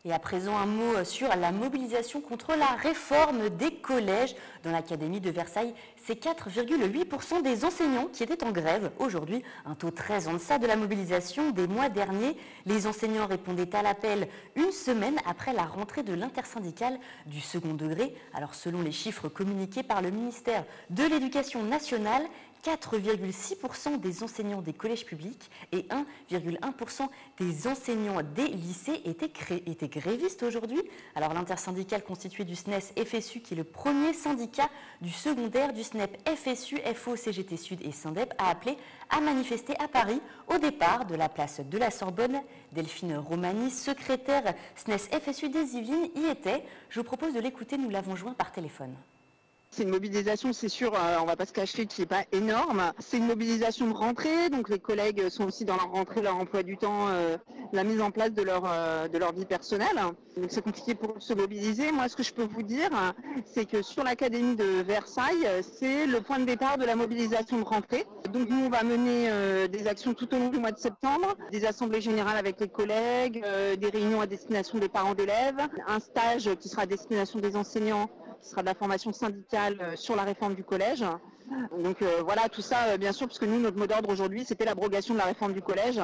Et à présent, un mot sur la mobilisation contre la réforme des collèges. Dans l'Académie de Versailles, c'est 4,8% des enseignants qui étaient en grève. Aujourd'hui, un taux très en deçà de la mobilisation des mois derniers. Les enseignants répondaient à l'appel une semaine après la rentrée de l'intersyndicale du second degré. Alors, selon les chiffres communiqués par le ministère de l'Éducation nationale, 4,6% des enseignants des collèges publics et 1,1% des enseignants des lycées étaient grévistes aujourd'hui. Alors l'intersyndicale constituée du SNES FSU, qui est le premier syndicat du secondaire du SNEP FSU, FO, CGT Sud et SYNDEP, a appelé à manifester à Paris au départ de la place de la Sorbonne. Delphine Romani, secrétaire SNES FSU des Yvelines, y était. Je vous propose de l'écouter, nous l'avons joint par téléphone. C'est une mobilisation, c'est sûr, on ne va pas se cacher, qui n'est pas énorme. C'est une mobilisation de rentrée, donc les collègues sont aussi dans leur rentrée, leur emploi du temps, la mise en place de leur vie personnelle. Donc c'est compliqué pour eux de se mobiliser. Moi, ce que je peux vous dire, c'est que sur l'Académie de Versailles, c'est le point de départ de la mobilisation de rentrée. Donc nous, on va mener des actions tout au long du mois de septembre, des assemblées générales avec les collègues, des réunions à destination des parents d'élèves, un stage qui sera à destination des enseignants, qui sera de la formation syndicale sur la réforme du collège. Donc voilà, tout ça, bien sûr, puisque nous, notre mot d'ordre aujourd'hui, c'était l'abrogation de la réforme du collège.